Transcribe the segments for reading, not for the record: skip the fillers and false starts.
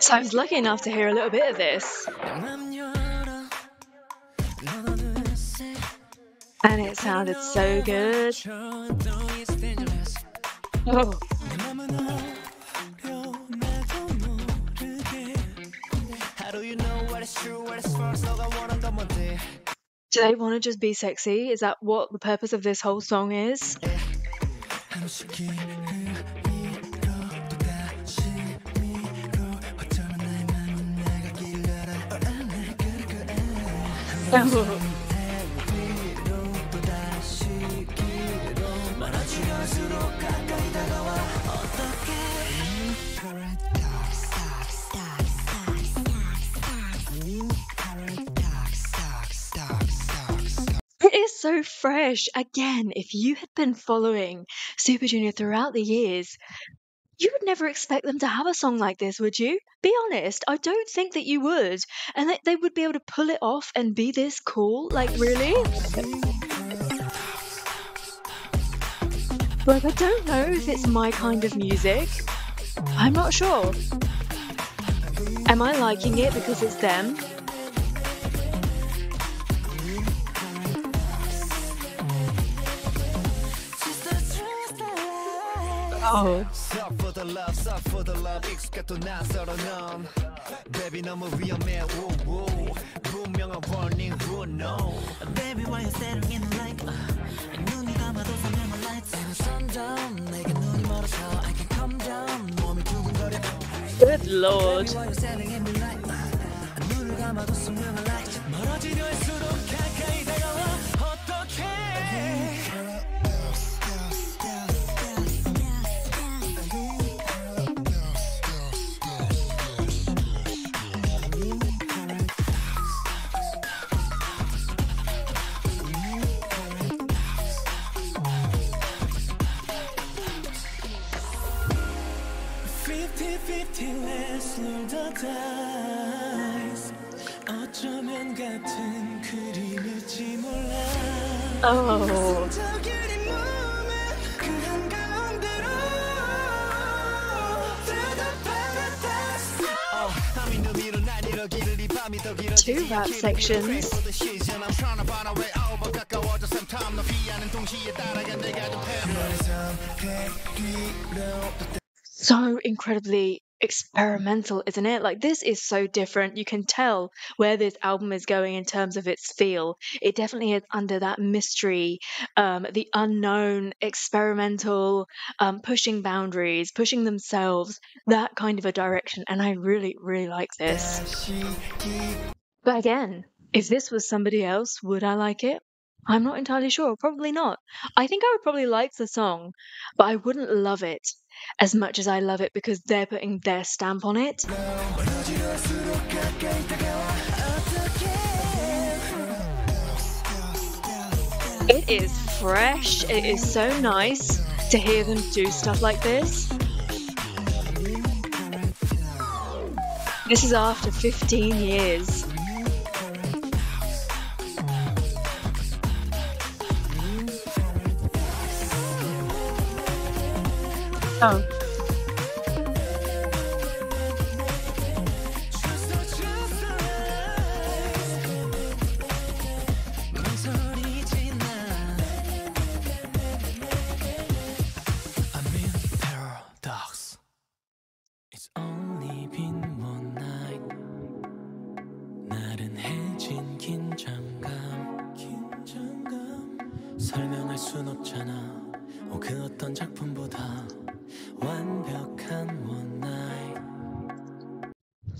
So I was lucky enough to hear a little bit of this, and it sounded so good. Oh. Do they want to just be sexy? Is that what the purpose of this whole song is? Oh. It is so fresh. Again, if you had been following Super Junior throughout the years, you would never expect them to have a song like this, would you? Be honest, I don't think that you would. And that they would be able to pull it off and be this cool. Like, really? Like, I don't know if it's my kind of music. I'm not sure. Am I liking it because it's them? Oh. Good Lord. Oh. Two rap sections. So incredibly experimental, isn't it? Like, this is so different. You can tell where this album is going in terms of its feel. It definitely is under that mystery, the unknown, experimental, pushing boundaries, pushing themselves, that kind of a direction. And I really, really like this. But again, if this was somebody else, would I like it? I'm not entirely sure. Probably not. I think I would probably like the song, but I wouldn't love it as much as I love it because they're putting their stamp on it. It is fresh. It is so nice to hear them do stuff like this. This is after 15 years. Oh. It's only been one night. 나른해진 긴장감. 설명할 순 없잖아. 그 어떤 작품보다 완벽한 one night.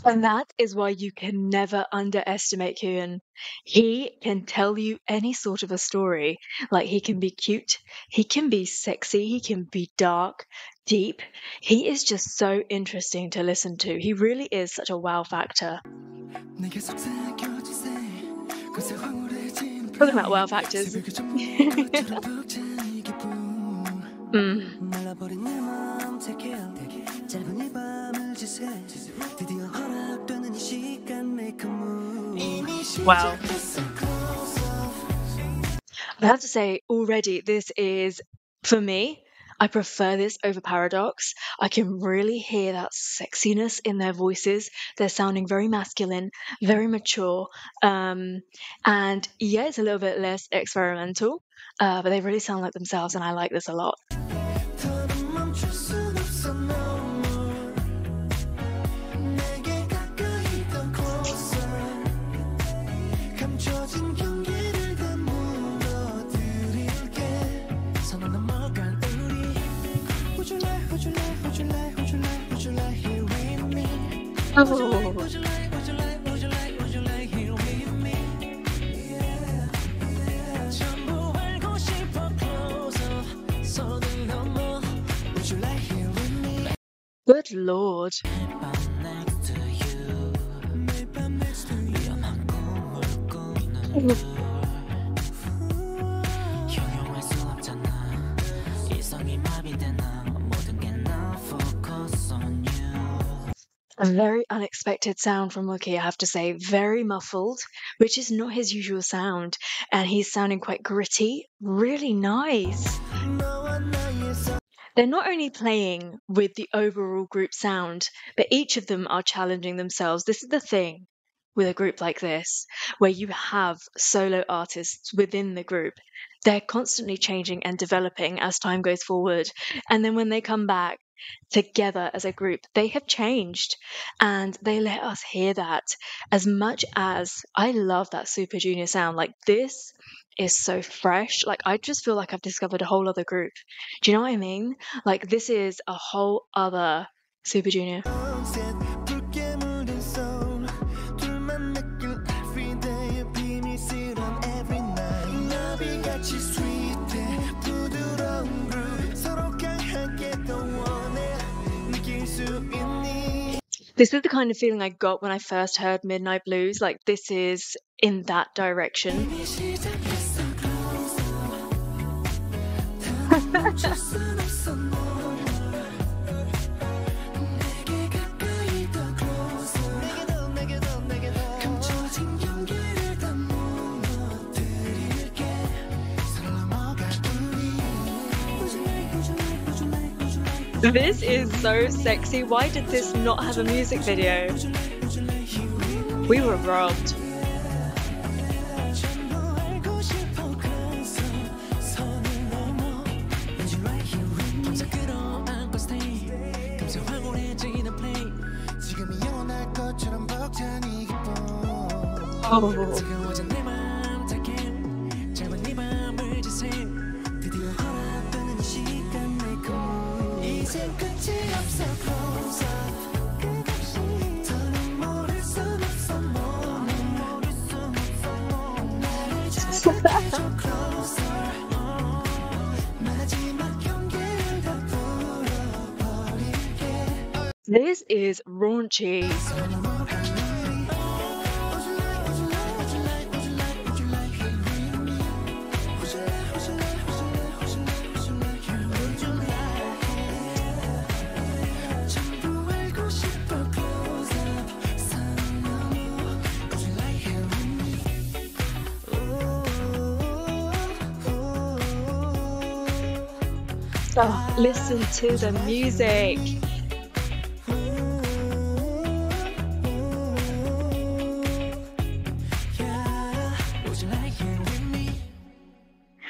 And that is why you can never underestimate Hyun. He can tell you any sort of a story. Like, he can be cute, he can be sexy, he can be dark, deep. He is just so interesting to listen to. He really is such a wow factor. Talking about wow factors. Wow. I have to say, already, this is, for me, I prefer this over Paradox. I can really hear that sexiness in their voices. They're sounding very masculine, very mature. And yeah, it's a little bit less experimental, but they really sound like themselves, and I like this a lot. Oh. Good Lord. A very unexpected sound from Wookie, I have to say. Very muffled, which is not his usual sound. And he's sounding quite gritty. Really nice. They're not only playing with the overall group sound, but each of them are challenging themselves. This is the thing with a group like this, where you have solo artists within the group. They're constantly changing and developing as time goes forward. And then when they come back together as a group, they have changed and they let us hear that. As much as I love that Super Junior sound, like this is so fresh. Like I just feel like I've discovered a whole other group. Do you know what I mean? Like this is a whole other Super Junior. This is the kind of feeling I got when I first heard Midnight Blues. Like this is in that direction. This is so sexy. Why did this not have a music video? We were robbed. Oh. This is raunchy. Oh, listen to the music.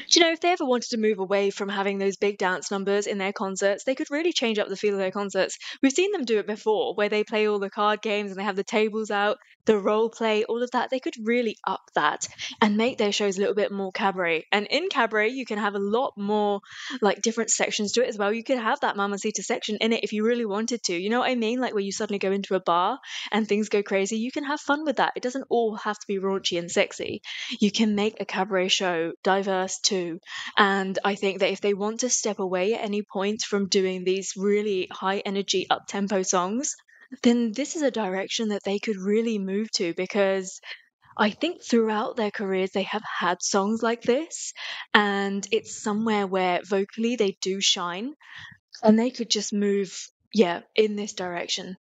Do you know, if they ever wanted to move away from having those big dance numbers in their concerts, they could really change up the feel of their concerts. We've seen them do it before, where they play all the card games and they have the tables out, the role play, all of that. They could really up that and make their shows a little bit more cabaret. And in cabaret, you can have a lot more like different sections to it as well. You could have that Mamacita section in it if you really wanted to. You know what I mean? Like where you suddenly go into a bar and things go crazy. You can have fun with that. It doesn't all have to be raunchy and sexy. You can make a cabaret show diverse too. And I think that if they want to step away at any point from doing these really high energy up tempo songs, then this is a direction that they could really move to, because I think throughout their careers they have had songs like this, and it's somewhere where vocally they do shine, and they could just move, yeah, in this direction.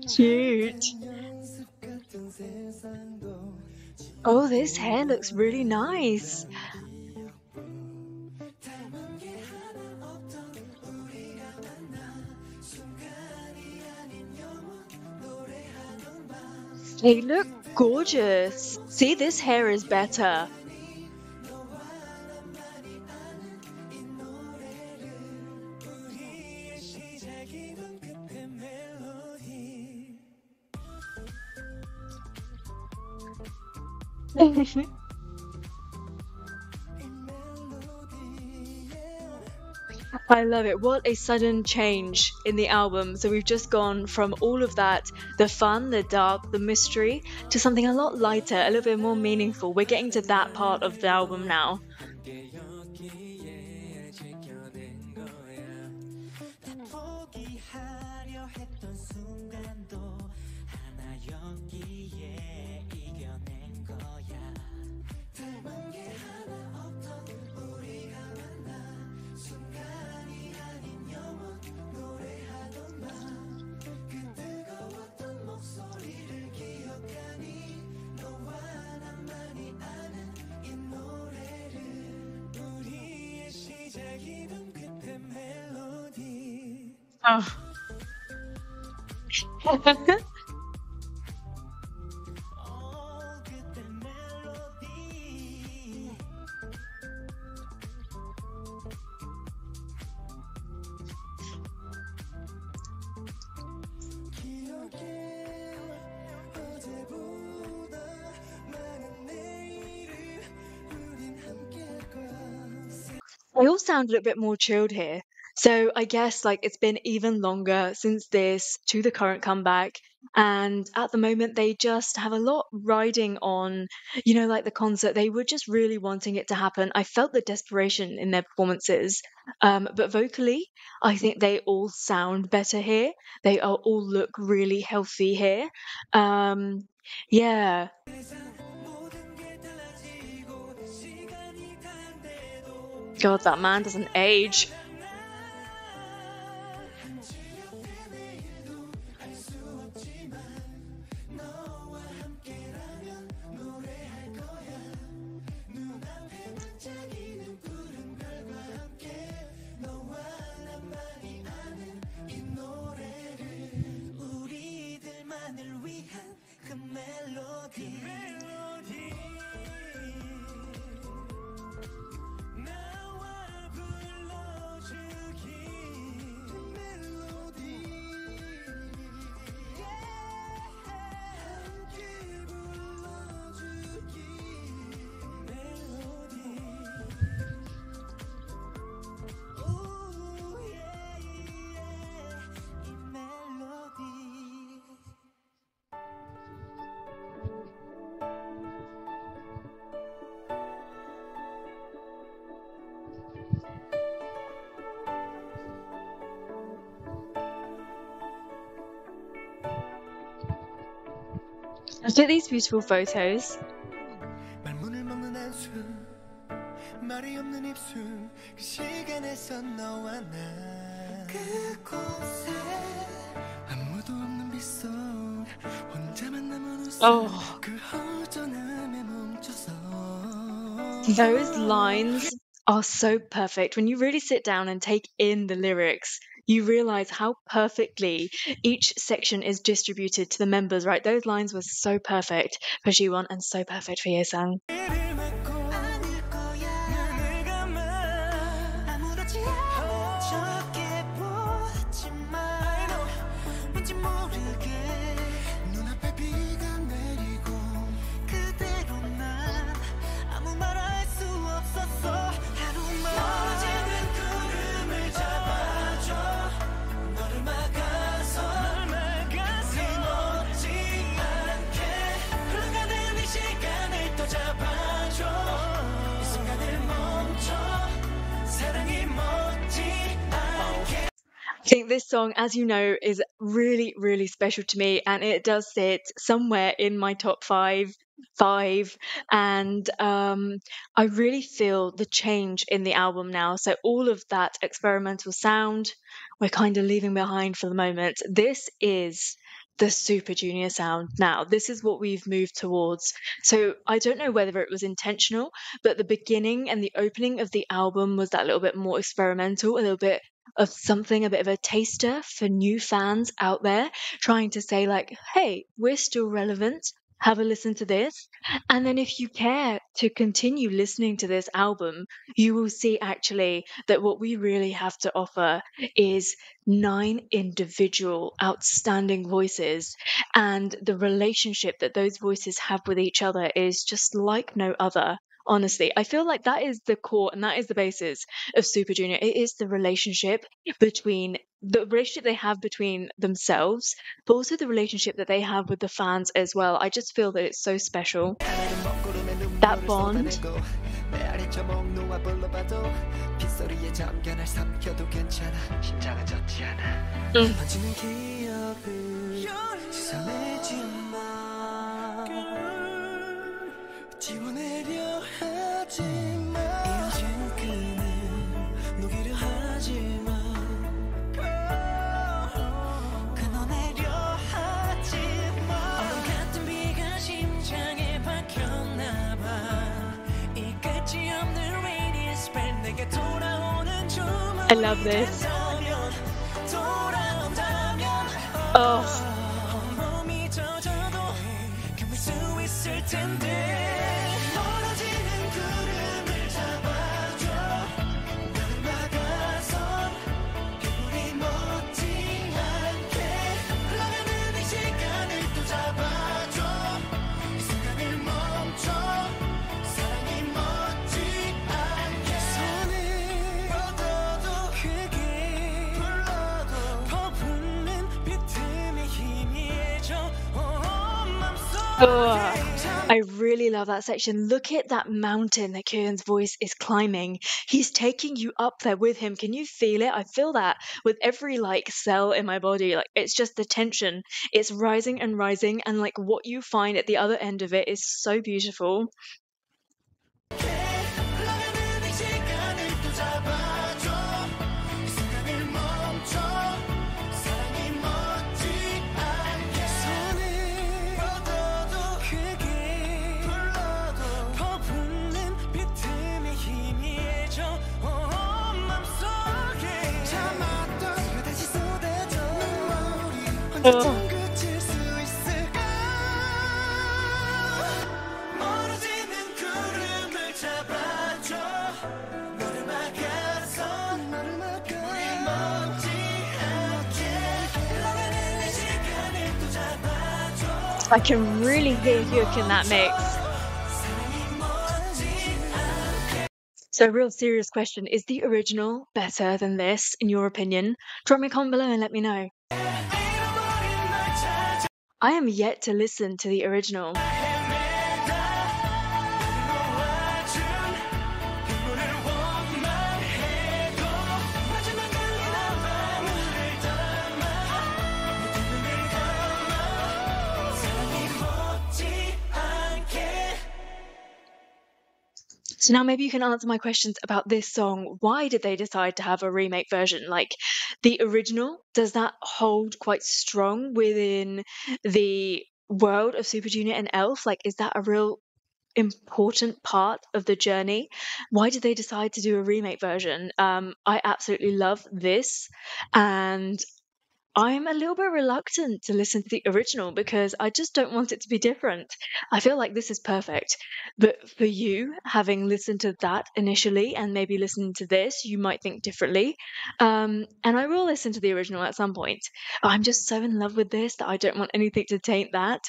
Cute. Oh, this hair looks really nice. They look gorgeous. See, this hair is better. I love it. What a sudden change in the album. So we've just gone from all of that, the fun, the dark, the mystery, to something a lot lighter, a little bit more meaningful. We're getting to that part of the album now. Oh. They all sound a little bit more chilled here. So I guess like it's been even longer since this to the current comeback. And at the moment, they just have a lot riding on, like the concert. They were just really wanting it to happen. I felt the desperation in their performances. But vocally, I think they all sound better here. They all look really healthy here. Um, yeah. God, that man doesn't age. Look at these beautiful photos. 말문을 먹는 한숨 말이 없는 입술 그 시간에서 너와 나 그곳에 아무도 없는 빗속 혼자만 남은 웃음 그 허전함에 멈춰서 Those lines are so perfect. When you really sit down and take in the lyrics, you realize how perfectly each section is distributed to the members, right? Those lines were so perfect for Jiwon and so perfect for Yeosang. 이를 막고 아닐 거야 눈을 감아 아무렇지 않은 척해 보지만 왠지 모르게 눈앞에 비가 내리고 그대로 난 아무 말 할 수 없었어 하루만 멀어지는 구름을 잡아줘 너를 막아서 넘어지 않게 흘러가는 이 시간을 또 잡아줘 이 순간을 멈춰 사랑이 먹지 않게 I think this song, as you know, is really, really special to me, and it does sit somewhere in my top 5. 5, and I really feel the change in the album now. So all of that experimental sound we're kind of leaving behind for the moment. This is the Super Junior sound now. This is what we've moved towards. So I don't know whether it was intentional, but the beginning and the opening of the album was that little bit more experimental, a little bit of something, a bit of a taster for new fans out there, trying to say like, hey, we're still relevant, have a listen to this. And then if you care to continue listening to this album, you will see actually that what we really have to offer is 9 individual outstanding voices, and the relationship that those voices have with each other is just like no other. Honestly, I feel like that is the core and that is the basis of Super Junior. It is the relationship they have between themselves, but also the relationship that they have with the fans as well. I just feel that it's so special. That bond. I love this. Oh. I really love that section. Look at that mountain that Kieran's voice is climbing. He's taking you up there with him. Can you feel it? I feel that with every like cell in my body. Like it's just the tension. It's rising and rising, and like what you find at the other end of it is so beautiful. Oh. I can really hear Hyuk in that mix. So, real serious question. Is the original better than this, in your opinion? Drop me a comment below and let me know. I am yet to listen to the original. So now maybe you can answer my questions about this song. Why did they decide to have a remake version? Like the original, does that hold quite strong within the world of Super Junior and Elf? Like, is that a real important part of the journey? Why did they decide to do a remake version? I absolutely love this, and I'm a little bit reluctant to listen to the original because I just don't want it to be different. I feel like this is perfect. But for you, having listened to that initially and maybe listening to this, you might think differently. And I will listen to the original at some point. I'm just so in love with this that I don't want anything to taint that.